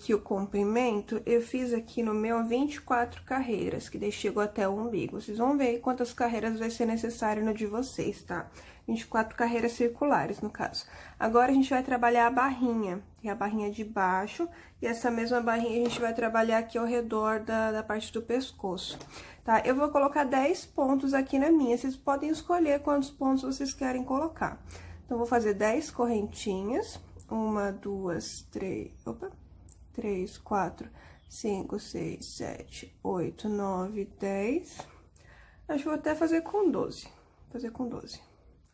Aqui o comprimento, eu fiz aqui no meu 24 carreiras, que daí chegou até o umbigo. Vocês vão ver quantas carreiras vai ser necessário no de vocês, tá? 24 carreiras circulares, no caso. Agora, a gente vai trabalhar a barrinha, que é a barrinha de baixo, e essa mesma barrinha a gente vai trabalhar aqui ao redor da parte do pescoço, tá? Eu vou colocar 10 pontos aqui na minha, vocês podem escolher quantos pontos vocês querem colocar. Então, vou fazer 10 correntinhas, 1, 2, 3, 3, 4, 5, 6, 7, 8, 9, 10. Acho que vou até fazer com 12. Fazer com 12.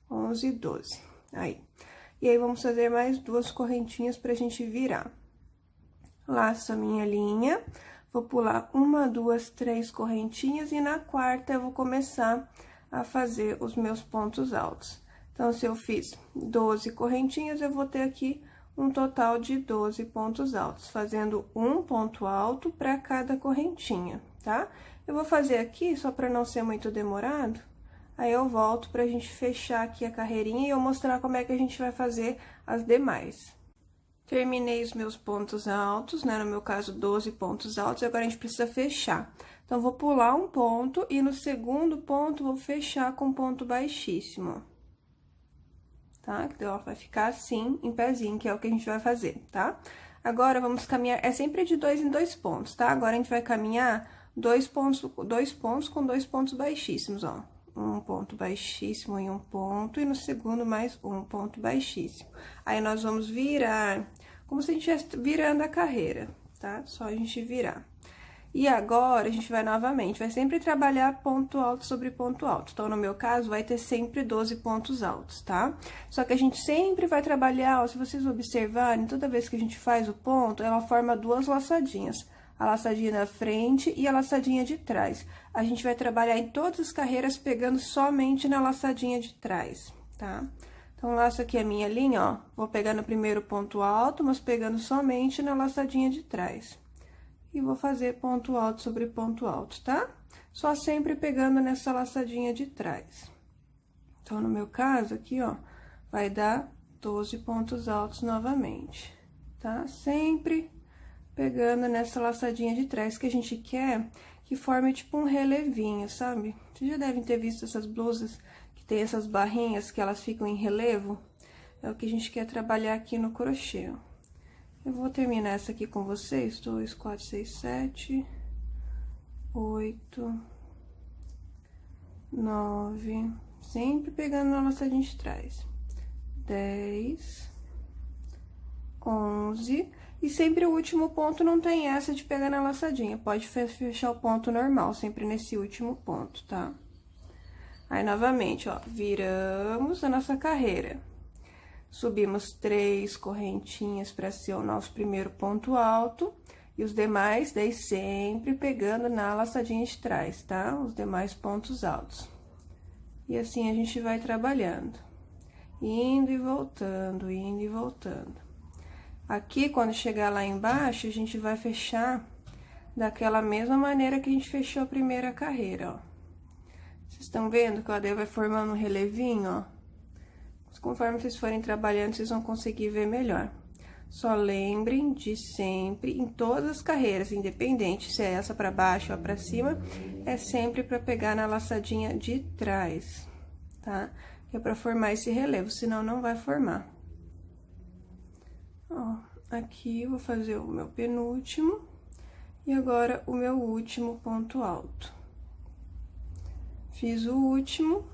11, 12. Aí. E aí, vamos fazer mais 2 correntinhas pra gente virar. Laço a minha linha. Vou pular 1, 2, 3 correntinhas. E na quarta, eu vou começar a fazer os meus pontos altos. Então, se eu fiz 12 correntinhas, eu vou ter aqui um total de 12 pontos altos, fazendo um ponto alto para cada correntinha, tá? Eu vou fazer aqui, só para não ser muito demorado, aí eu volto pra gente fechar aqui a carreirinha e eu mostrar como é que a gente vai fazer as demais. Terminei os meus pontos altos, né? No meu caso, 12 pontos altos, agora a gente precisa fechar. Então, vou pular um ponto e no segundo ponto, vou fechar com ponto baixíssimo. Tá? Então, vai ficar assim, em pezinho, que é o que a gente vai fazer, tá? Agora, vamos caminhar, é sempre de 2 em 2 pontos, tá? Agora, a gente vai caminhar 2 pontos com 2 pontos baixíssimos, ó. Um ponto baixíssimo em um ponto, e no segundo, mais um ponto baixíssimo. Aí, nós vamos virar, como se a gente estivesse virando a carreira, tá? Só a gente virar. E agora, a gente vai novamente, vai sempre trabalhar ponto alto sobre ponto alto. Então, no meu caso, vai ter sempre 12 pontos altos, tá? Só que a gente sempre vai trabalhar, ó, se vocês observarem, toda vez que a gente faz o ponto, ela forma 2 laçadinhas. A laçadinha da frente e a laçadinha de trás. A gente vai trabalhar em todas as carreiras pegando somente na laçadinha de trás, tá? Então, laço aqui a minha linha, ó, vou pegar no primeiro ponto alto, mas pegando somente na laçadinha de trás. E vou fazer ponto alto sobre ponto alto, tá? Só sempre pegando nessa laçadinha de trás. Então, no meu caso, aqui, ó, vai dar 12 pontos altos novamente, tá? Sempre pegando nessa laçadinha de trás, que a gente quer que forme tipo um relevinho, sabe? Vocês já devem ter visto essas blusas que tem essas barrinhas que elas ficam em relevo. É o que a gente quer trabalhar aqui no crochê, ó. Eu vou terminar essa aqui com vocês, 2, 4, 6, 7, 8, 9, sempre pegando na laçadinha de trás, 10, 11, e sempre o último ponto não tem essa de pegar na laçadinha, pode fechar o ponto normal, sempre nesse último ponto, tá? Aí, novamente, ó, viramos a nossa carreira. Subimos 3 correntinhas para ser o nosso primeiro ponto alto, e os demais, daí sempre pegando na laçadinha de trás, tá? Os demais pontos altos. E assim a gente vai trabalhando, indo e voltando, indo e voltando. Aqui, quando chegar lá embaixo, a gente vai fechar daquela mesma maneira que a gente fechou a primeira carreira, ó. Vocês estão vendo que ela daí vai formando um relevinho, ó? Conforme vocês forem trabalhando, vocês vão conseguir ver melhor. Só lembrem de sempre, em todas as carreiras, independente se é essa para baixo ou para cima, é sempre para pegar na laçadinha de trás, tá? Que é para formar esse relevo, senão não vai formar. Ó, aqui eu vou fazer o meu penúltimo e agora o meu último ponto alto. Fiz o último,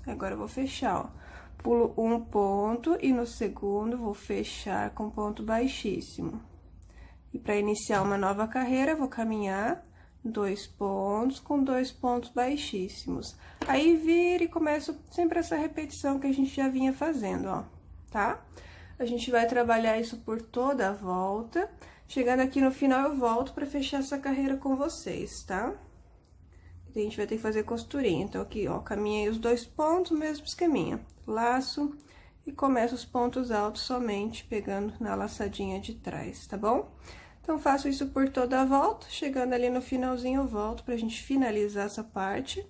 agora eu vou fechar, ó. Pulo um ponto e no segundo vou fechar com ponto baixíssimo. E para iniciar uma nova carreira, vou caminhar 2 pontos com 2 pontos baixíssimos. Aí, vira e começo sempre essa repetição que a gente já vinha fazendo, ó, tá? A gente vai trabalhar isso por toda a volta. Chegando aqui no final, eu volto para fechar essa carreira com vocês, tá? A gente vai ter que fazer costurinha. Então, aqui, ó, caminhei os 2 pontos, mesmo esqueminha. Laço e começo os pontos altos somente pegando na laçadinha de trás, tá bom? Então, faço isso por toda a volta. Chegando ali no finalzinho, eu volto pra gente finalizar essa parte.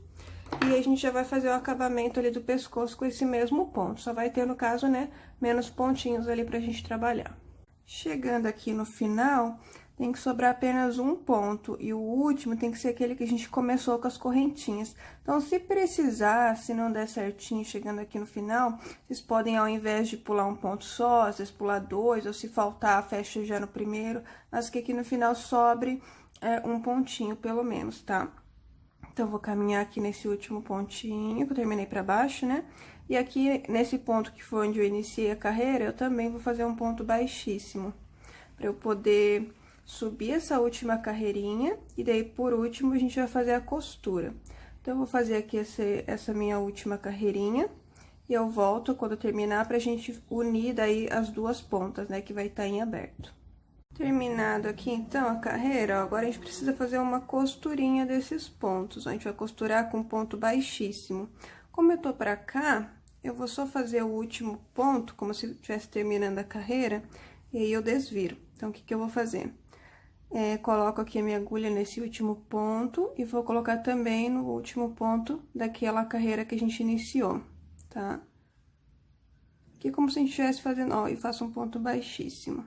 E aí, a gente já vai fazer o acabamento ali do pescoço com esse mesmo ponto. Só vai ter, no caso, né, menos pontinhos ali pra gente trabalhar. Chegando aqui no final, tem que sobrar apenas um ponto. E o último tem que ser aquele que a gente começou com as correntinhas. Então, se precisar, se não der certinho chegando aqui no final, vocês podem, ao invés de pular um ponto só, às vezes pular dois, ou se faltar, fecha já no primeiro. Mas que aqui no final sobre um pontinho, pelo menos, tá? Então, vou caminhar aqui nesse último pontinho, que eu terminei pra baixo, né? E aqui, nesse ponto que foi onde eu iniciei a carreira, eu também vou fazer um ponto baixíssimo. Pra eu poder subir essa última carreirinha, e daí, por último, a gente vai fazer a costura. Então, eu vou fazer aqui essa minha última carreirinha, e eu volto quando eu terminar pra gente unir daí as duas pontas, né? Que vai estar em aberto. Terminado aqui, então, a carreira, ó, agora a gente precisa fazer uma costurinha desses pontos. A gente vai costurar com ponto baixíssimo. Como eu tô pra cá, eu vou só fazer o último ponto, como se estivesse terminando a carreira, e aí eu desviro. Então, o que que eu vou fazer? Coloco aqui a minha agulha nesse último ponto e vou colocar também no último ponto daquela carreira que a gente iniciou, tá? Aqui, como se a gente estivesse fazendo, ó, e faço um ponto baixíssimo.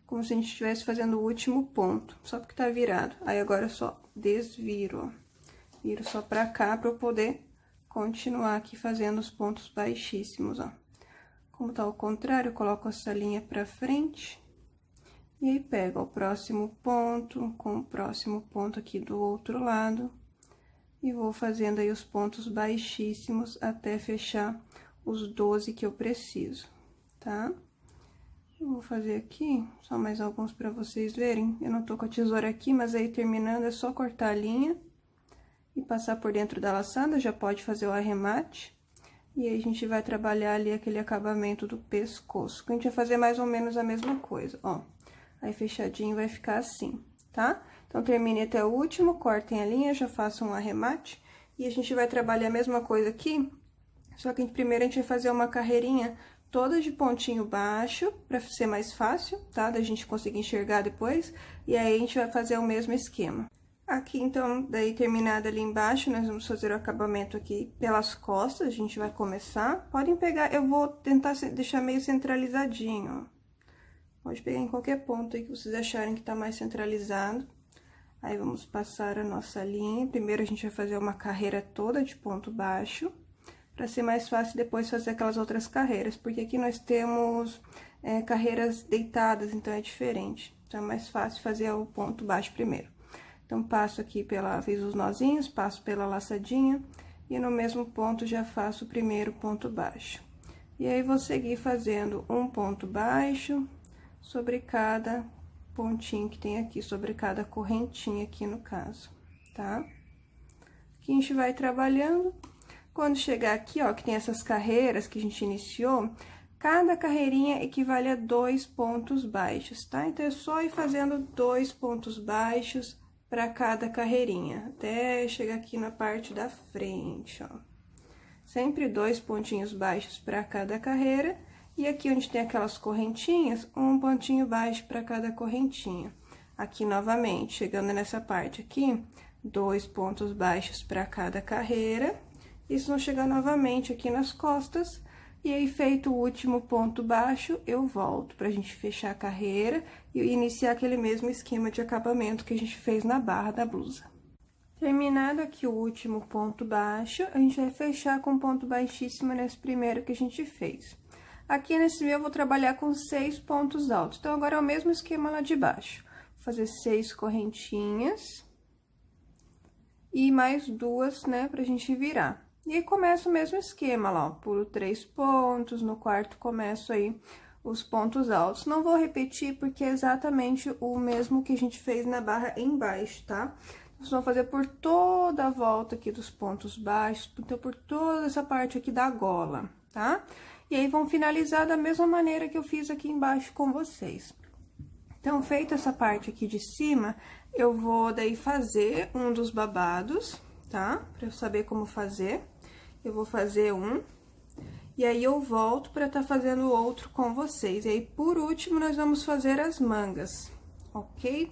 Como se a gente estivesse fazendo o último ponto, só porque tá virado. Aí, agora eu só desviro, ó. Viro só pra cá pra eu poder continuar aqui fazendo os pontos baixíssimos, ó. Como tá ao contrário, eu coloco essa linha pra frente. E aí, pego ó, o próximo ponto com o próximo ponto aqui do outro lado. E vou fazendo aí os pontos baixíssimos até fechar os 12 que eu preciso, tá? Eu vou fazer aqui, só mais alguns pra vocês verem. Eu não tô com a tesoura aqui, mas aí terminando é só cortar a linha e passar por dentro da laçada, já pode fazer o arremate. E aí, a gente vai trabalhar ali aquele acabamento do pescoço, que a gente vai fazer mais ou menos a mesma coisa, ó. Aí, fechadinho vai ficar assim, tá? Então, termine até o último, cortem a linha, já façam um arremate. E a gente vai trabalhar a mesma coisa aqui, só que primeiro a gente vai fazer uma carreirinha toda de pontinho baixo, pra ser mais fácil, tá? Da gente conseguir enxergar depois. E aí, a gente vai fazer o mesmo esquema. Aqui, então, daí terminado ali embaixo, nós vamos fazer o acabamento aqui pelas costas, a gente vai começar. Podem pegar, eu vou tentar deixar meio centralizadinho, ó. Pode pegar em qualquer ponto aí que vocês acharem que tá mais centralizado. Aí, vamos passar a nossa linha. Primeiro, a gente vai fazer uma carreira toda de ponto baixo, pra ser mais fácil depois fazer aquelas outras carreiras, porque aqui nós temos carreiras deitadas, então é diferente. Então, é mais fácil fazer o ponto baixo primeiro. Então, passo aqui fiz os nozinhos, passo pela laçadinha, e no mesmo ponto já faço o primeiro ponto baixo. E aí, vou seguir fazendo um ponto baixo sobre cada pontinho que tem aqui, sobre cada correntinha aqui no caso, tá? Aqui a gente vai trabalhando. Quando chegar aqui, ó, que tem essas carreiras que a gente iniciou, cada carreirinha equivale a 2 pontos baixos, tá? Então, é só ir fazendo 2 pontos baixos para cada carreirinha, até chegar aqui na parte da frente, ó. Sempre 2 pontinhos baixos para cada carreira, e aqui onde tem aquelas correntinhas, um pontinho baixo para cada correntinha. Aqui, novamente, chegando nessa parte aqui, 2 pontos baixos para cada carreira, e se não chegar novamente aqui nas costas, e aí, feito o último ponto baixo, eu volto pra gente fechar a carreira e iniciar aquele mesmo esquema de acabamento que a gente fez na barra da blusa. Terminado aqui o último ponto baixo, a gente vai fechar com ponto baixíssimo nesse primeiro que a gente fez. Aqui nesse meu eu vou trabalhar com 6 pontos altos, então agora é o mesmo esquema lá de baixo. Vou fazer 6 correntinhas e mais 2, né, pra gente virar. E aí, começa o mesmo esquema lá, ó, pulo 3 pontos, no quarto começo aí os pontos altos. Não vou repetir, porque é exatamente o mesmo que a gente fez na barra embaixo, tá? Vocês vão fazer por toda a volta aqui dos pontos baixos, então, por toda essa parte aqui da gola, tá? E aí, vão finalizar da mesma maneira que eu fiz aqui embaixo com vocês. Então, feita essa parte aqui de cima, eu vou daí fazer um dos babados, tá? Pra eu saber como fazer. Eu vou fazer um, e aí eu volto pra tá fazendo o outro com vocês. E aí, por último, nós vamos fazer as mangas, ok?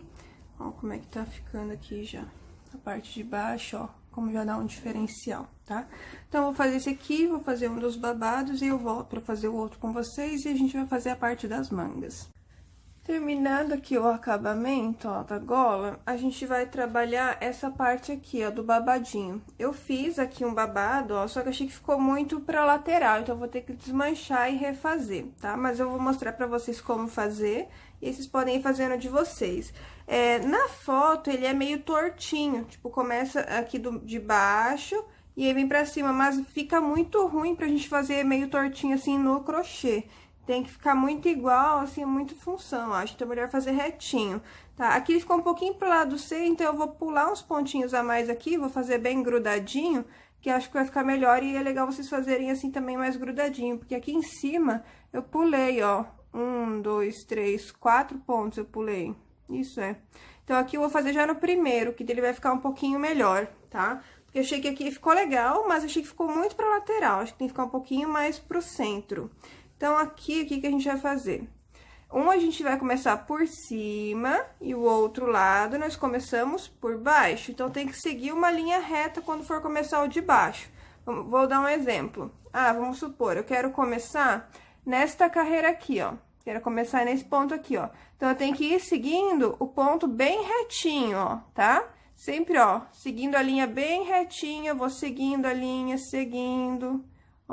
Ó, como é que tá ficando aqui já. A parte de baixo, ó, como já dá um diferencial, tá? tá? Então, eu vou fazer esse aqui, vou fazer um dos babados e eu volto pra fazer o outro com vocês e a gente vai fazer a parte das mangas. Terminado aqui o acabamento, ó, da gola, a gente vai trabalhar essa parte aqui, ó, do babadinho. Eu fiz aqui um babado, ó, só que eu achei que ficou muito pra lateral, então eu vou ter que desmanchar e refazer, tá? Mas eu vou mostrar pra vocês como fazer e vocês podem ir fazendo de vocês. Na foto, ele é meio tortinho, tipo, começa aqui de baixo e aí vem pra cima, mas fica muito ruim pra gente fazer meio tortinho assim no crochê. Tem que ficar muito igual, assim, muito função, acho. Então, é melhor fazer retinho, tá? Aqui ele ficou um pouquinho pro lado C, então eu vou pular uns pontinhos a mais aqui, vou fazer bem grudadinho, que acho que vai ficar melhor e é legal vocês fazerem assim também mais grudadinho, porque aqui em cima eu pulei, ó, 1, 2, 3, 4 pontos eu pulei, isso é. Então, aqui eu vou fazer já no primeiro, que dele vai ficar um pouquinho melhor, tá? Porque eu achei que aqui ficou legal, mas achei que ficou muito pra lateral, acho que tem que ficar um pouquinho mais pro centro. Então, aqui, o que a gente vai fazer? Um, a gente vai começar por cima e o outro lado nós começamos por baixo. Então, tem que seguir uma linha reta quando for começar o de baixo. Vou dar um exemplo. Ah, vamos supor, eu quero começar nesta carreira aqui, ó. Quero começar nesse ponto aqui, ó. Então, eu tenho que ir seguindo o ponto bem retinho, ó, tá? Sempre, ó, seguindo a linha bem retinha, vou seguindo a linha, seguindo...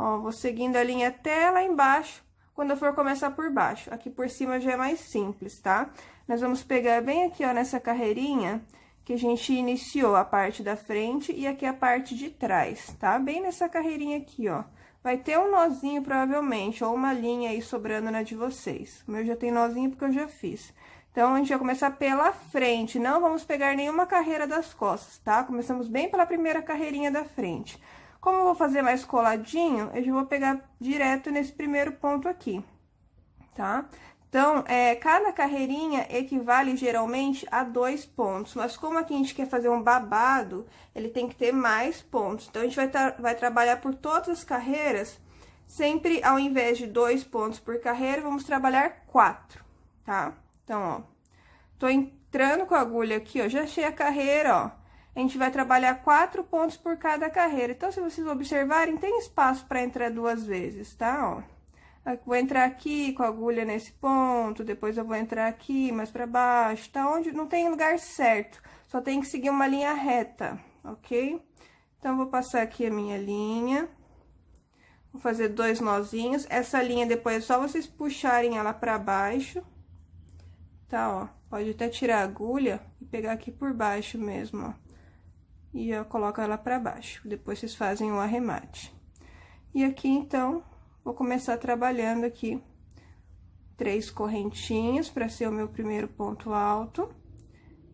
Ó, vou seguindo a linha até lá embaixo, quando eu for começar por baixo. Aqui por cima já é mais simples, tá? Nós vamos pegar bem aqui, ó, nessa carreirinha, que a gente iniciou a parte da frente e aqui a parte de trás, tá? Bem nessa carreirinha aqui, ó. Vai ter um nozinho, provavelmente, ou uma linha aí sobrando na de vocês. O meu já tem nozinho porque eu já fiz. Então, a gente vai começar pela frente, não vamos pegar nenhuma carreira das costas, tá? Começamos bem pela primeira carreirinha da frente. Como eu vou fazer mais coladinho, eu já vou pegar direto nesse primeiro ponto aqui, tá? Então, cada carreirinha equivale geralmente a 2 pontos, mas como aqui a gente quer fazer um babado, ele tem que ter mais pontos. Então, a gente vai trabalhar por todas as carreiras, sempre ao invés de 2 pontos por carreira, vamos trabalhar 4, tá? Então, ó, tô entrando com a agulha aqui, ó, já achei a carreira, ó. A gente vai trabalhar 4 pontos por cada carreira. Então, se vocês observarem, tem espaço para entrar 2 vezes, tá? Ó, vou entrar aqui com a agulha nesse ponto, depois eu vou entrar aqui mais para baixo, tá? Onde não tem lugar certo, só tem que seguir uma linha reta, ok? Então, vou passar aqui a minha linha, vou fazer 2 nozinhos. Essa linha depois é só vocês puxarem ela para baixo, tá? Ó, pode até tirar a agulha e pegar aqui por baixo mesmo, ó. E eu coloco ela pra baixo, depois vocês fazem o arremate. E aqui, então, vou começar trabalhando aqui 3 correntinhas para ser o meu primeiro ponto alto.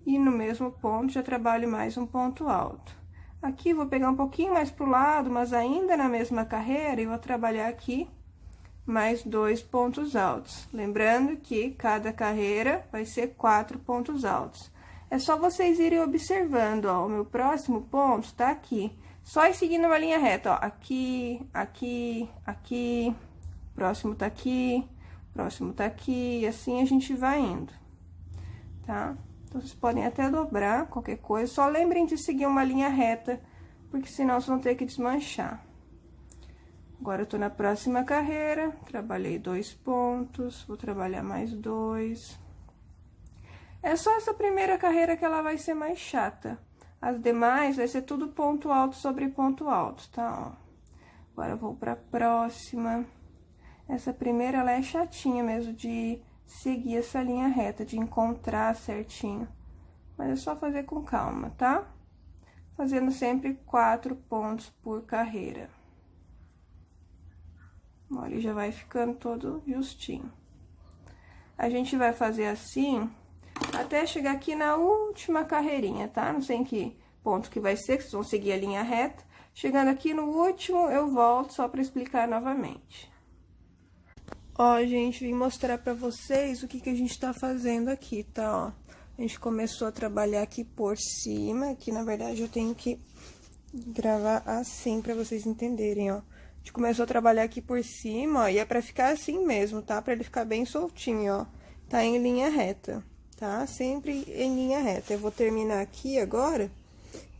E no mesmo ponto, já trabalho mais um ponto alto. Aqui, vou pegar um pouquinho mais pro lado, mas ainda na mesma carreira, e vou trabalhar aqui mais 2 pontos altos. Lembrando que cada carreira vai ser 4 pontos altos. É só vocês irem observando, ó, o meu próximo ponto tá aqui. Só ir seguindo uma linha reta, ó, aqui, aqui, aqui, próximo tá aqui, próximo tá aqui, e assim a gente vai indo, tá? Então, vocês podem até dobrar qualquer coisa, só lembrem de seguir uma linha reta, porque senão vocês vão ter que desmanchar. Agora, eu tô na próxima carreira, trabalhei 2 pontos, vou trabalhar mais 2... É só essa primeira carreira que ela vai ser mais chata. As demais vai ser tudo ponto alto sobre ponto alto, tá? Ó. Agora, eu vou pra próxima. Essa primeira, ela é chatinha mesmo de seguir essa linha reta, de encontrar certinho. Mas é só fazer com calma, tá? Fazendo sempre 4 pontos por carreira. Olha, já vai ficando todo justinho. A gente vai fazer assim... até chegar aqui na última carreirinha, tá? Não sei em que ponto que vai ser, que vocês vão seguir a linha reta. Chegando aqui no último, eu volto só pra explicar novamente. Ó, gente, vim mostrar pra vocês o que a gente tá fazendo aqui, tá? Ó, a gente começou a trabalhar aqui por cima, que na verdade eu tenho que gravar assim pra vocês entenderem, ó. A gente começou a trabalhar aqui por cima, ó, e é pra ficar assim mesmo, tá? Pra ele ficar bem soltinho, ó. Tá em linha reta. Tá? Sempre em linha reta. Eu vou terminar aqui agora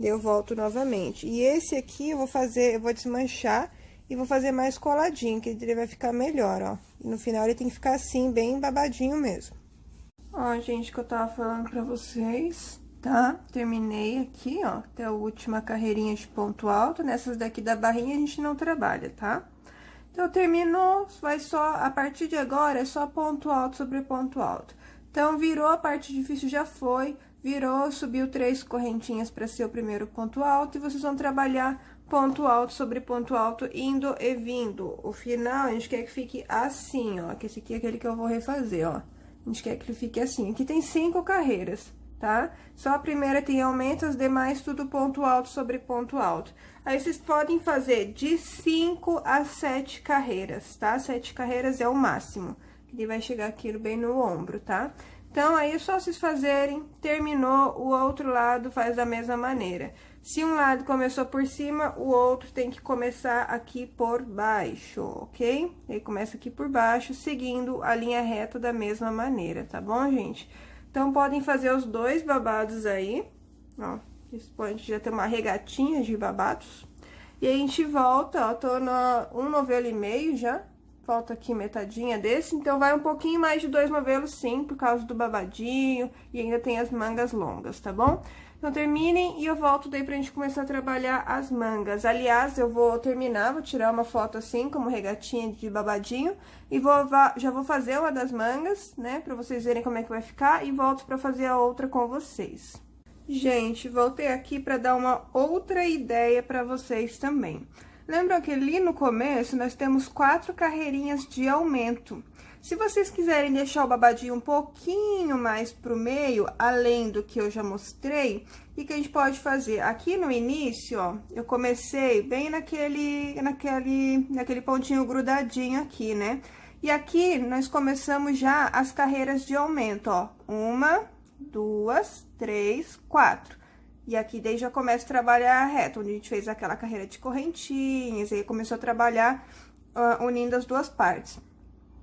Eu volto novamente. E esse aqui eu vou desmanchar e vou fazer mais coladinho, que ele vai ficar melhor, ó. E no final ele tem que ficar assim, bem babadinho mesmo. Ó, gente, que eu tava falando pra vocês, tá? Terminei aqui, ó, até a última carreirinha de ponto alto. Nessas daqui da barrinha a gente não trabalha, tá? Então, terminou, vai só, a partir de agora, é só ponto alto sobre ponto alto. Então, virou, a parte difícil já foi, virou, subiu 3 correntinhas para ser o primeiro ponto alto, e vocês vão trabalhar ponto alto sobre ponto alto, indo e vindo. O final, a gente quer que fique assim, ó, que esse aqui é aquele que eu vou refazer, ó. A gente quer que ele fique assim. Aqui tem 5 carreiras, tá? Só a primeira tem aumento, as demais tudo ponto alto sobre ponto alto. Aí, vocês podem fazer de 5 a 7 carreiras, tá? 7 carreiras é o máximo. Ele vai chegar aqui bem no ombro, tá? Então, aí é só vocês fazerem, terminou, o outro lado faz da mesma maneira. Se um lado começou por cima, o outro tem que começar aqui por baixo, ok? Aí, começa aqui por baixo, seguindo a linha reta da mesma maneira, tá bom, gente? Então, podem fazer os 2 babados aí, ó. Vocês podem já ter uma regatinha de babados. E aí, a gente volta, ó, tô no 1 novelo e meio já. Falta aqui metadinha desse, então vai um pouquinho mais de 2 novelos sim, por causa do babadinho, e ainda tem as mangas longas, tá bom? Então, terminem e eu volto daí pra gente começar a trabalhar as mangas. Aliás, eu vou terminar, vou tirar uma foto assim, como regatinha de babadinho, e já vou fazer uma das mangas, né, pra vocês verem como é que vai ficar, e volto pra fazer a outra com vocês. Gente, voltei aqui pra dar uma outra ideia pra vocês também. Lembram que ali no começo nós temos 4 carreirinhas de aumento. Se vocês quiserem deixar o babadinho um pouquinho mais pro meio, além do que eu já mostrei, o que a gente pode fazer? Aqui no início, ó, eu comecei bem naquele pontinho grudadinho aqui, né? E aqui nós começamos já as carreiras de aumento, ó. 1, 2, 3, 4. E aqui daí já começa a trabalhar a reta, onde a gente fez aquela carreira de correntinhas, e aí começou a trabalhar unindo as 2 partes.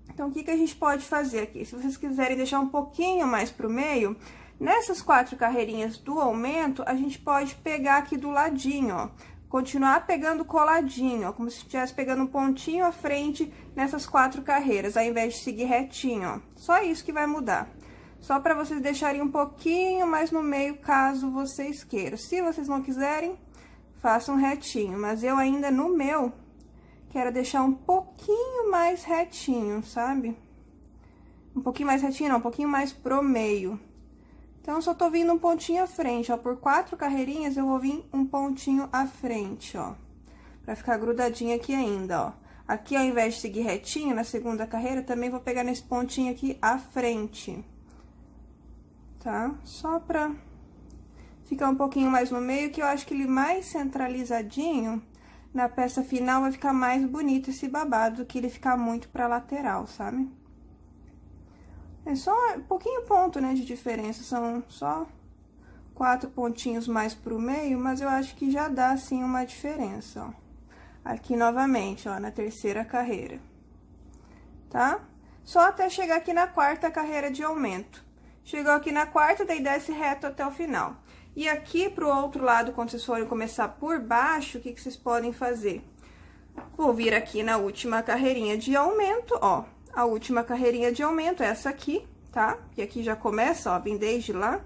Então, o que a gente pode fazer aqui? Se vocês quiserem deixar um pouquinho mais pro meio, nessas 4 carreirinhas do aumento, a gente pode pegar aqui do ladinho, ó. Continuar pegando coladinho, ó, como se estivesse pegando um pontinho à frente nessas 4 carreiras, ao invés de seguir retinho, ó. Só isso que vai mudar. Só para vocês deixarem um pouquinho mais no meio, caso vocês queiram. Se vocês não quiserem, façam retinho. Mas eu ainda, no meu, quero deixar um pouquinho mais retinho, sabe? Um pouquinho mais retinho, não, um pouquinho mais pro meio. Então, eu só tô vindo um pontinho à frente, ó. Por 4 carreirinhas, eu vou vir um pontinho à frente, ó. Pra ficar grudadinho aqui ainda, ó. Aqui, ao invés de seguir retinho, na segunda carreira, também vou pegar nesse pontinho aqui à frente. Tá? Só pra ficar um pouquinho mais no meio, que eu acho que ele mais centralizadinho, na peça final vai ficar mais bonito esse babado, do que ele ficar muito pra lateral, sabe? É só um pouquinho ponto, né, de diferença, são só 4 pontinhos mais pro meio, mas eu acho que já dá, assim, uma diferença, ó. Aqui novamente, ó, na terceira carreira, tá? Só até chegar aqui na 4ª carreira de aumento. Chegou aqui na 4ª, daí desce reto até o final. E aqui pro outro lado, quando vocês forem começar por baixo, o que vocês podem fazer? Vou vir aqui na última carreirinha de aumento, ó. A última carreirinha de aumento é essa aqui, tá? E aqui já começa, ó, vem desde lá.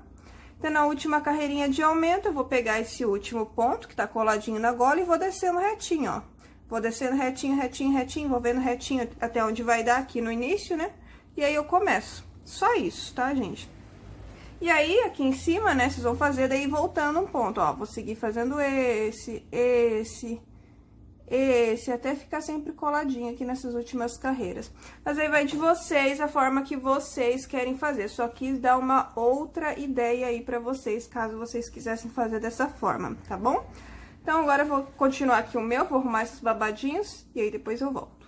Então, na última carreirinha de aumento, eu vou pegar esse último ponto, que tá coladinho na gola, e vou descendo retinho, ó. Vou descendo retinho, retinho, retinho, vou vendo retinho até onde vai dar aqui no início, né? E aí, eu começo. Só isso, tá, gente? E aí, aqui em cima, né, vocês vão fazer daí voltando um ponto, ó. Vou seguir fazendo esse, até ficar sempre coladinho aqui nessas últimas carreiras. Mas aí vai de vocês, a forma que vocês querem fazer. Só quis dar uma outra ideia aí pra vocês, caso vocês quisessem fazer dessa forma, tá bom? Então, agora eu vou continuar aqui o meu, vou arrumar esses babadinhos e aí depois eu volto.